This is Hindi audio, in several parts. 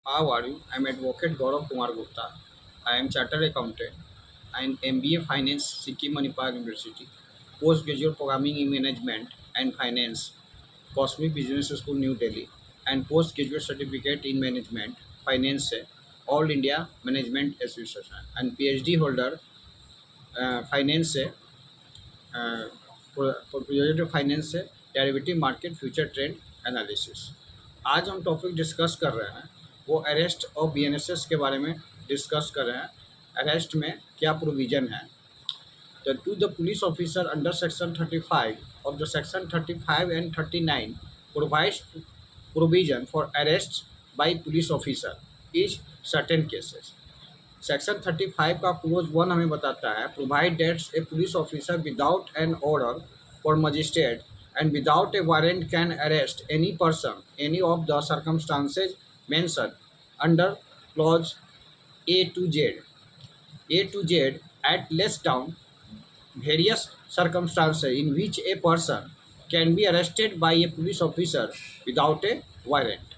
How are you? I'm Advocate Gaurav Kumar Gupta. I am Chartered Accountant. I am MBA Finance, Sikkim Manipal University. Postgraduate Programming in Management and Finance, Cosmic Business School, New Delhi. And Postgraduate Certificate in Management, Finance, से All India Management Association. And PhD holder, Finance से प्रोजेक्ट फाइनेंस से derivative market future trend analysis. आज हम टॉपिक डिस्कस कर रहे हैं वो अरेस्ट और बीएनएसएस के बारे में डिस्कस कर रहे हैं। अरेस्ट में क्या प्रोविज़न है to the police officer under section 35 of the section 35 and 39 provides provision for arrest by police officer is certain cases। Section 35 का क्लोज वन हमें बताता है provide that's a police officer without an order for magistrate and without A warrant can arrest any person any of the circumstances mention under clause A to Z at less down various circumstances in which a person can be arrested by a police officer without a warrant।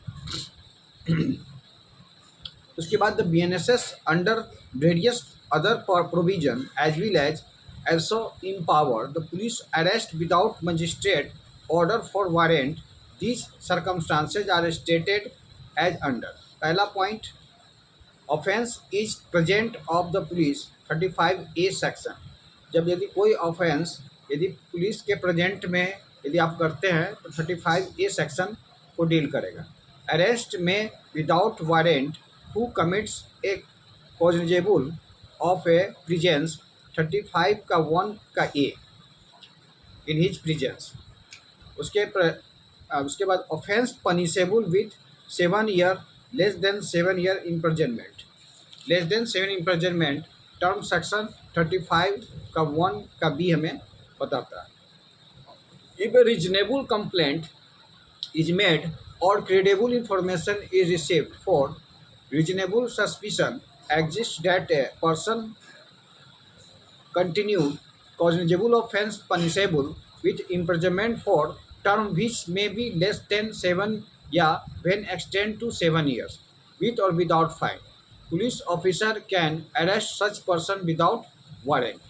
उसके बाद the BNSS under various other provision as well as also empower the police arrest without magistrate order for warrant। These circumstances are stated as under। पहला point offence is present of the police 35A section. जब यदि कोई ऑफेंस यदि पुलिस के प्रेजेंट में यदि आप करते हैं तो 35A सेक्शन को डील करेगा। अरेस्ट में without warrant who commits A cognizable of A presence 35 का 1 का ए इन हिज प्रेजेंस। उसके बाद offence punishable with 7 year less than 7 year imprisonment. Less than 7 imprisonment term section 35 का 1 का बी हमें बताता है। If A reasonable complaint is made or credible information is received for reasonable suspicion exists that a person continued cognizable offense punishable with imprisonment for term which may be less than 7 years when extend to 7 years with or without fine। Police officer can arrest such person without warrant।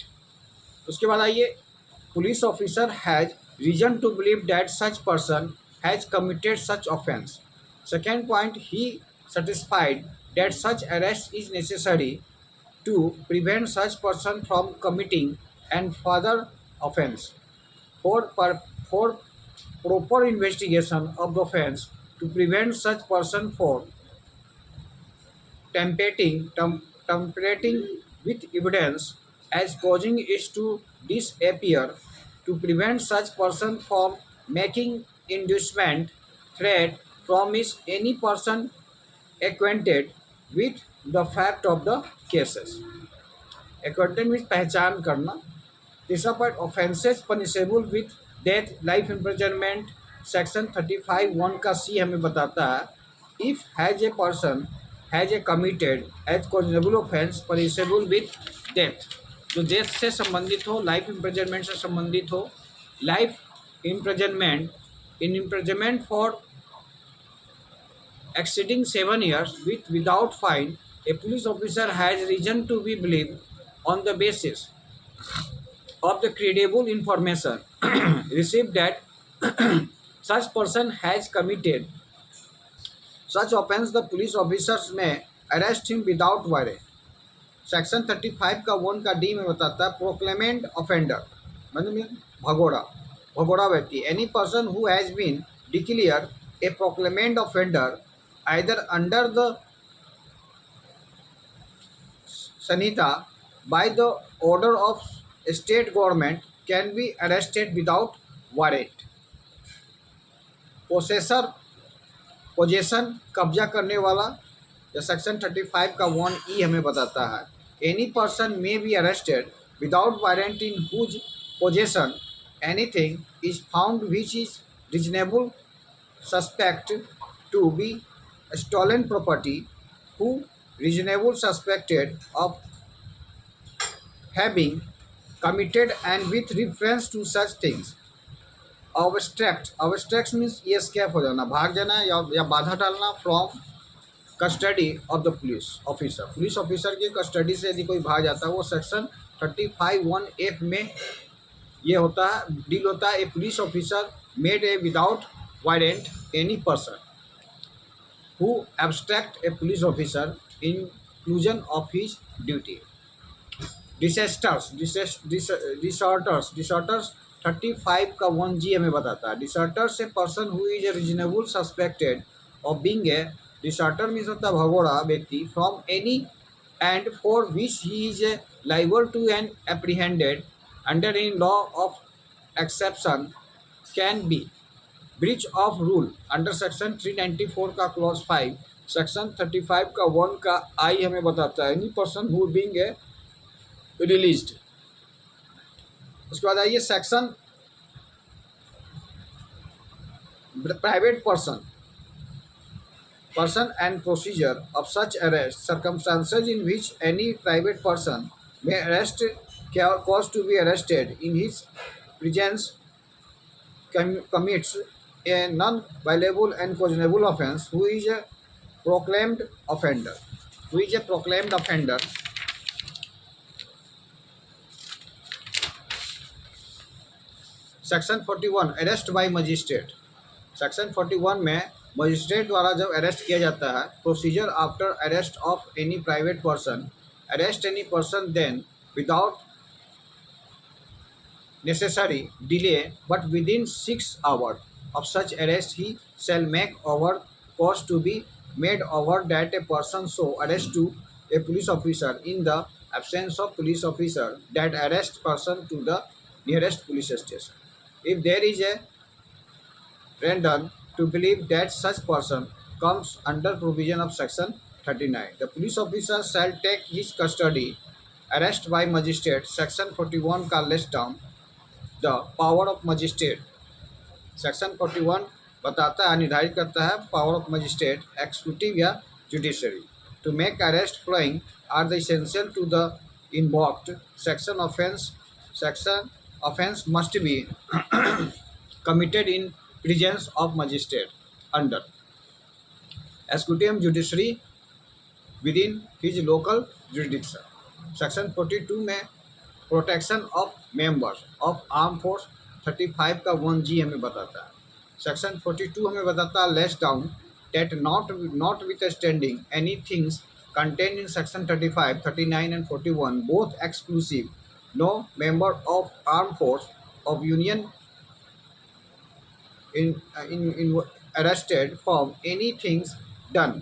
उसके बाद आइए police officer has reason to believe that such person has committed such offence. Second point he satisfied that such arrest is necessary to prevent such person from committing and further offense for proper investigation of the offense to prevent such person from tampering with evidence as causing it to disappear, to prevent such person from making inducement, threat, promise any person acquainted with the fact of the cases। acquainted with पहचान करना। तीसरा point offences punishable with death life imprisonment section 35(1) का सी हमें बताता है if has a person has a committed as cognizable offence punishable with death. जो डेथ से संबंधित हो, लाइफ इम्प्रिजनमेंट से संबंधित हो। Life imprisonment in imprisonment for exceeding 7 years with without fine, a police officer has reason to be believed on the basis of the credible information received that such person has committed such offense। The police officers may arrest him without warrant। Section 35 का 1 का डी में बताता है प्रोक्लेमेंट ऑफेंडर मतलब भगोड़ा व्यक्ति। Any person who has been declared a proclaimed offender either under the Sanhita by the order of state government can be arrested without warrant। Possession कब्जा करने वाला या सेक्शन 35 का 1E हमें बताता है any person may be arrested without warrant in whose possession anything is found which is reasonable suspect to be stolen property who reasonable suspected of having committed and with reference to such things। abstract means escape हो जाना, भाग जाना या बाधा डालना from custody of the police officer की कस्टडी से यदि कोई भाग जाता है, वो सेक्शन 35(1)(f) में ये होता है, डील होता है। A police officer made a without warrant any person who abstract a police officer inclusion of his duty. Disorders 35 का 1G हमें बताता है। Disorders a person who is a reasonable suspected of being a disorder means होता है भगोड़ा व्यक्ति from any and for which he is a liable to and apprehended under in law of exception can be breach of rule under section 394 का क्लॉज 5, सेक्शन 35 का 1 का आई हमें बताता है any person who being a released. उसके बाद आइए section private person and procedure of such arrest, circumstances in which any private person may arrest cause to be arrested in his presence commits a non-violable and cautionable offence who is a proclaimed offender. Section 41 arrest by magistrate. Section 41 में मजिस्ट्रेट द्वारा जब अरेस्ट किया जाता है, procedure after arrest of any private person, arrest any person then without necessary delay but within 6 hours of such arrest he shall make over cause to be made over that a person so arrest to a police officer in the absence of police officer that arrest person to the nearest police station. If there is a reason to believe that such person comes under provision of section 39, the police officer shall take his custody arrest by magistrate section 41 का list down the power of magistrate. Section 41 बताता है, निर्धारित करता है पावर ऑफ मजिस्ट्रेट एक्सिक्यूटिव या judiciary to make arrest following are the essential to the invoked section offence must be committed in presence of magistrate under executive and judiciary with in his local jurisdiction. Section 42 में protection of members of arm force 35 का 1G हमें बताता है। सेक्शन 42 हमें बताता है lays down that notwithstanding any things contain in section 35, 39 and 41 both exclusive no member of arm force of union in arrested from any things done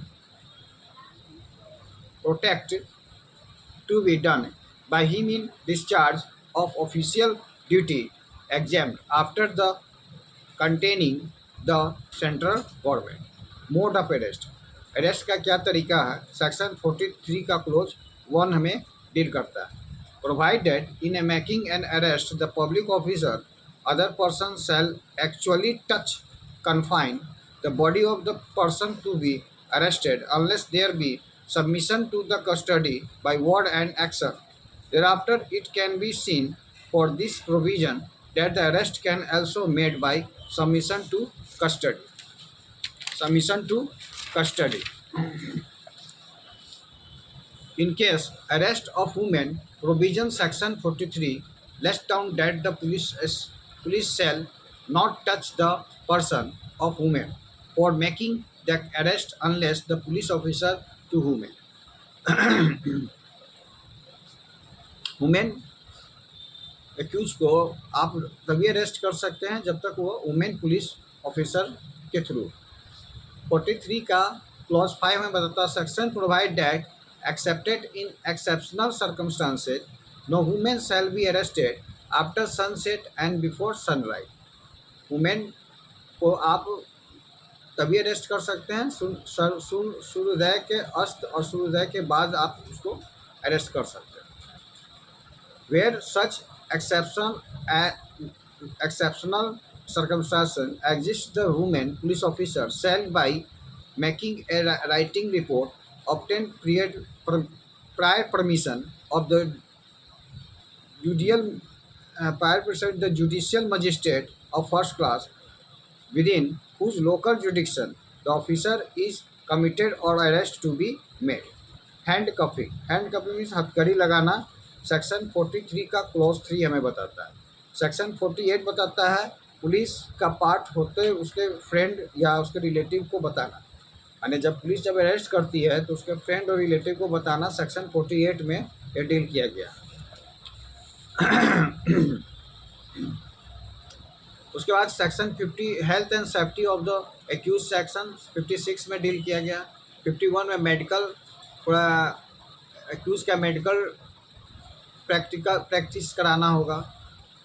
protect to be done by him in discharge of official duty exempt after the containing the central government. Mode of arrest, arrest का क्या तरीका है, सेक्शन 43 का क्लोज 1 हमें डील करता है। Provided in A making an arrest the public officer other person shall actually touch confine the body of the person to be arrested unless there be submission to the custody by word and action. Thereafter, it can be seen for this provision that the arrest can also made by submission to custody. Submission to custody. In case arrest of women, provision section 43 lays down that the police shall not touch the person of women for making the arrest unless the police officer to women accuse को आप तभी अरेस्ट कर सकते हैं जब तक वो वुमेन पुलिस ऑफिसर के थ्रू। 43 का क्लॉज 5 में बताता है section provide that excepted in exceptional circumstances no women shall be arrested after sunset and before sunrise. Women को आप तभी अरेस्ट कर सकते हैं सूर्योदय के अस्त और सूर्योदय के बाद आप उसको अरेस्ट कर सकते हैं। Where such exceptional circumstances exist, the women police officer shall by making a writing report obtain prior permission of the judicial magistrate of first class within whose local jurisdiction the officer is committed or arrest to be made. Hand cupping means हथकड़ी लगाना सेक्शन 43 का क्लॉज 3 हमें बताता है। सेक्शन 48 बताता है पुलिस का पार्ट होते उसके फ्रेंड या उसके रिलेटिव को बताना, यानी जब अरेस्ट करती है तो उसके फ्रेंड और रिलेटिव को बताना सेक्शन 48 में ये डील किया गया। उसके बाद section 50 health and safety of the accuse section 56 में डील किया गया। 51 में मेडिकल थोड़ा एक्यूज का मेडिकल प्रैक्टिस कराना होगा,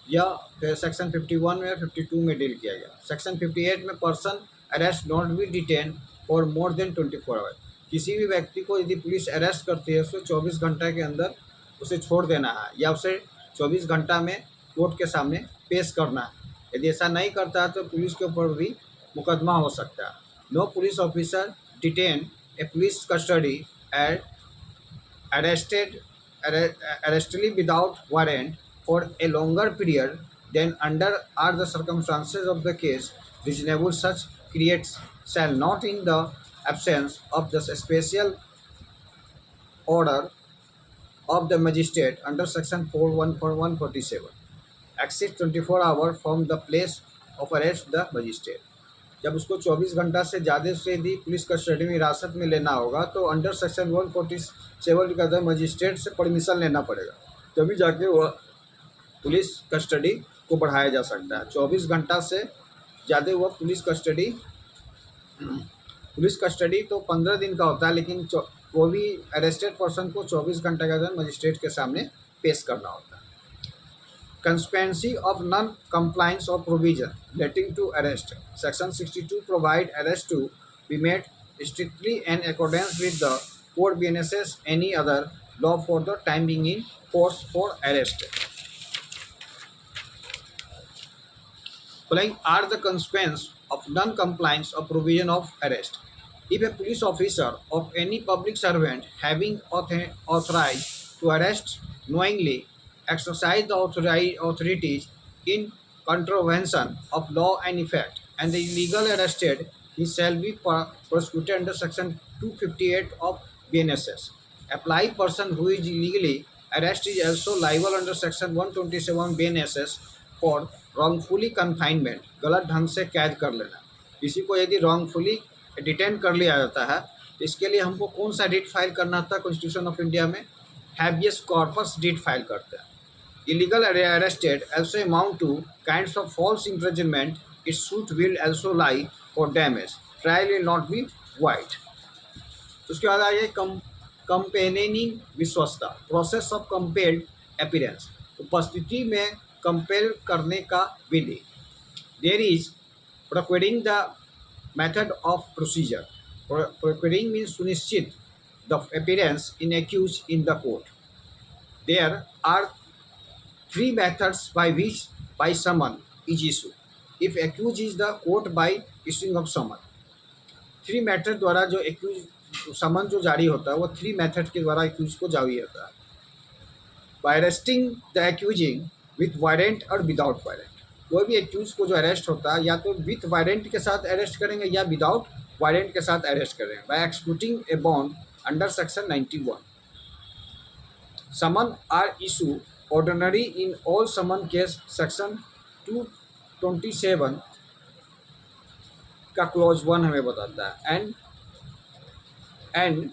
या फिर सेक्शन 51 में 52 में डील किया गया। सेक्शन 58 में person arrest not be detain for more than 24 hour, किसी भी व्यक्ति को यदि पुलिस अरेस्ट करती है उसको 24 घंटे के अंदर उसे छोड़ देना है या उसे 24 घंटा में कोर्ट के सामने पेश करना है। यदि ऐसा नहीं करता है तो पुलिस के ऊपर भी मुकदमा हो सकता है। No police officer detain a police custody at arrestee without warrant for a longer period than under are the circumstances of the case reasonable, such creates shall not in the absence of the special order of the magistrate under section 147 exceed 24 hours from the place of arrest the magistrate। जब उसको 24 घंटा से ज़्यादा से यदि पुलिस कस्टडी में हिरासत में लेना होगा तो अंडर सेक्शन 147 के अंदर मजिस्ट्रेट से परमिशन लेना पड़ेगा, तभी जाके वह पुलिस कस्टडी को बढ़ाया जा सकता है। 24 घंटा से ज़्यादा वह पुलिस कस्टडी तो 15 दिन का होता है, लेकिन वो भी अरेस्टेड पर्सन को 24 घंटे के अंदर मजिस्ट्रेट के सामने पेश करना होता है। Conspiracy of non-compliance of provision relating to arrest. Section 62 provide arrest to be made strictly in accordance with the code BNSS any other law for the time being in force for arrest. Following are the consequences of non-compliance of provision of arrest. If a police officer of any public servant having authorized to arrest knowingly exercise the authorities in contravention of law and effect, and the illegal arrested, he shall be prosecuted under section 258 of BNSS. Apply person who is illegally arrested is also liable under section 127 BNSS for wrongfully confinement, गलत ढंग से कैद कर लेना। किसी को यदि wrongfully डिटेन कर लिया जाता है तो इसके लिए हमको कौन सा रिट फाइल करना था कॉन्स्टिट्यूशन ऑफ इंडिया में, हैबियस कॉर्पस रिट फाइल करते हैं। Illegal arrested also amount to kinds of false imprisonment. Its suit will also lie for damage. Trial will not be void. उसके बाद आ गया कंपेनिंग विश्वसता, प्रोसेस ऑफ कंपेल्ड अपीयरेंस, उपस्थिति में कंपेल करने का विधि। There is procuring the method of procedure. Procuring means सुनिश्चित the appearance in accused in the court. There are three methods by which by summon is issued if accused is the court by issuing of summon। Three method द्वारा जो एक्यूज समन जो जारी होता है वो थ्री मेथड के द्वारा एक्यूज को जारी होता है। By arresting the accusing with warrant और विदाउट वारंट। कोई भी एक्यूज को जो अरेस्ट होता है या तो विथ वारंट के साथ अरेस्ट करेंगे या विदाउट वारंट के साथ अरेस्ट करेंगे। By executing a bond under section 91। Summon are issue ordinary in all summon case section 227 का क्लॉज 1 हमें बताता है। And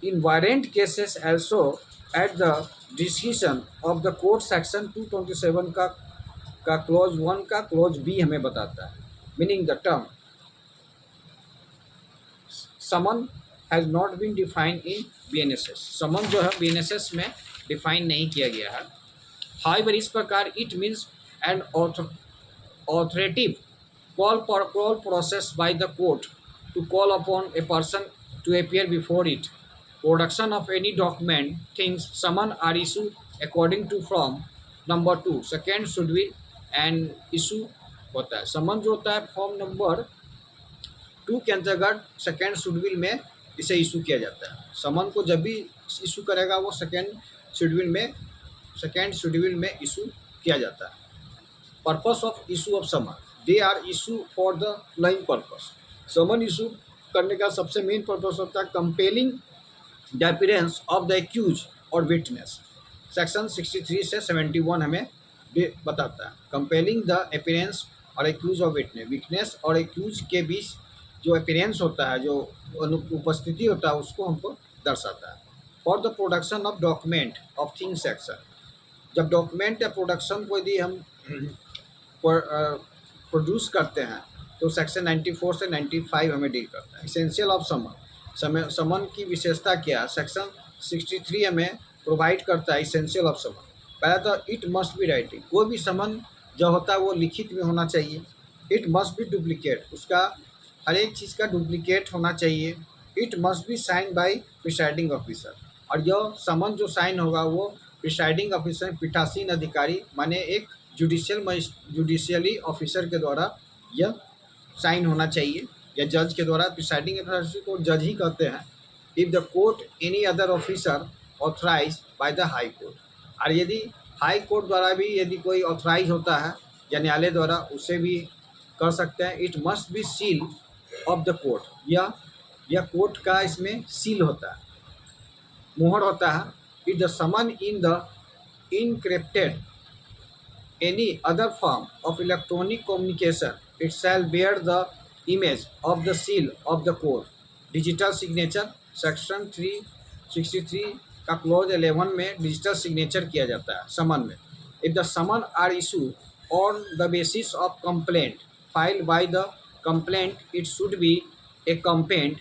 in warrant cases also at the decision of the court section 227 का क्लॉज 1 का क्लॉज बी हमें बताता है। Meaning the term summon has not been defined in BNSS। Summon जो है BNSS में डिफाइन नहीं किया गया है। हाउएवर इस प्रकार it means an authoritative call process by the court to call upon a person to appear before it, production of any document things summon are issue according to from number 2 second schedule and issue होता है। समन जो होता है फॉर्म नंबर 2 के अंतर्गत सेकेंड शेड्यूल में इसे इशू किया जाता है। समन को जब भी इशू करेगा वो सेकेंड शेड्यूल में इशू किया जाता है। Purpose of issue of summon, they are issue for the following purpose. Summon issue करने का सबसे मेन पर्पस होता है compelling the appearance of the accuse और विटनेस। सेक्शन 63 से 71 हमें बताता है कंपेलिंग द अपीयरेंस और एक्यूज और विटनेस और एक्यूज के बीच जो अपीयरेंस होता है, जो उपस्थिति होता है, उसको हमको दर्शाता है। For the production of document of thing section, जब डॉक्यूमेंट या प्रोडक्शन को यदि हम प्रोड्यूस करते हैं तो सेक्शन 94 से 95 हमें डील करता है। इसेंशियल ऑफ समन की विशेषता क्या है? सेक्शन 63 हमें प्रोवाइड करता है इसेंशियल ऑफ समन। पहला तो इट मस्ट बी राइटिंग, कोई भी समन जो होता है वो लिखित में होना चाहिए। इट मस्ट बी डुप्लीकेट, उसका हर एक चीज़ का डुप्लीकेट होना चाहिए। It must be sign by presiding officer, और जो समन जो साइन होगा वो प्रिसाइडिंग ऑफिसर पीठासीन अधिकारी माने एक जुडिशियली ऑफिसर के द्वारा यह साइन होना चाहिए, या जज के द्वारा। प्रिसाइडिंग ऑफिसर को जज ही कहते हैं। If the court any other officer authorise by the high court, और यदि हाई कोर्ट द्वारा भी यदि कोई ऑथराइज होता है या न्यायालय द्वारा, उसे भी कर सकते हैं। It must be seal of the court, यह कोर्ट का इसमें सील होता है, मोहर होता है। If the summon in the encrypted any other form of electronic communication, it shall bear the image of the seal of the court. Digital signature, section 363 का क्लोज 11 में डिजिटल सिग्नेचर किया जाता है समन में। If the summon are issue on the basis of complaint filed by the complaint, it should be accompanied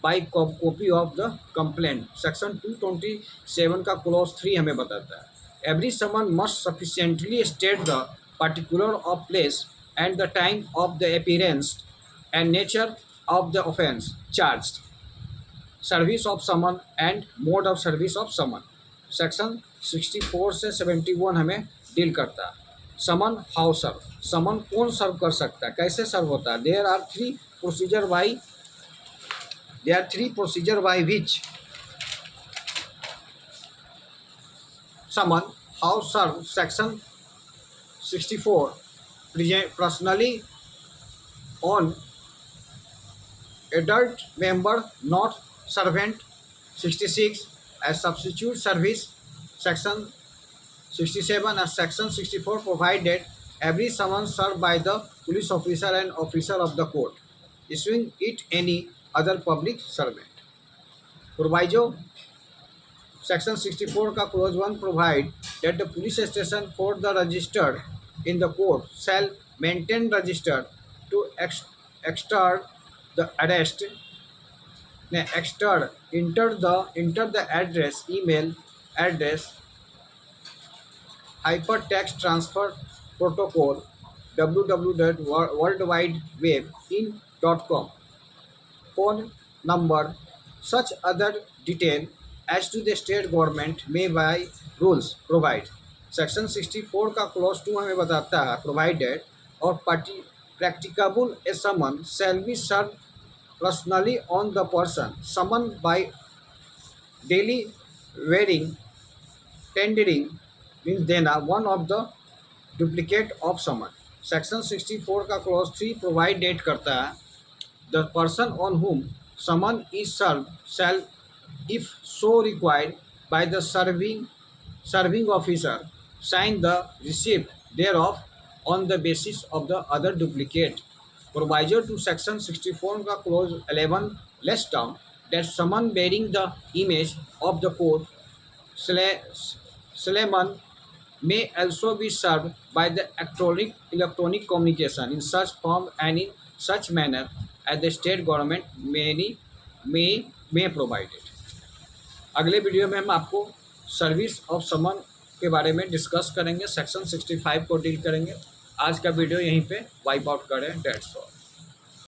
by copy of the complaint। Section 227 का क्लोज 3 हमें बताता है every summon must sufficiently state the particular of place and the time of the appearance and nature of the offence charged, service of summon and mode of service of summon। Section 64 से 71 हमें डील करता है। समन हाउ सर्व, समन कौन सर्व कर सकता है, कैसे सर्व होता है। There are three procedure by which summon how serve। section 64 personally on adult member not servant। 66 as substitute service। section 67 as section 64 provided every summons served by the police officer and officer of the court issuing it any other public servant। proviso section 64 का close 1 provide that the police station for the registered in the court shall maintain register to extort the arrest, enter the address, email address, hypertext transfer protocol www.worldwidewebin.com, phone number, such other detail as to the state government may by rules provide। Section 64 का क्लॉज 2 हमें बताता है प्रोवाइडेड और practicable a summon shall be served personally on the person summoned by daily wearing tendering means देना one of the duplicate of summon। Section 64 का क्लॉज 3 प्रोवाइडेड करता है the person on whom summon is served shall, if so required by the serving officer, sign the receipt thereof on the basis of the other duplicate। Proviso to section 64 का clause 11 lays down that summon bearing the image of the court summon may also be served by the electronic communication in such form and in such manner as the state government may provided। अगले वीडियो में हम आपको सर्विस ऑफ समन के बारे में डिस्कस करेंगे, सेक्शन 65 को डील करेंगे। आज का वीडियो यहीं पे वाइप आउट करें। That's all.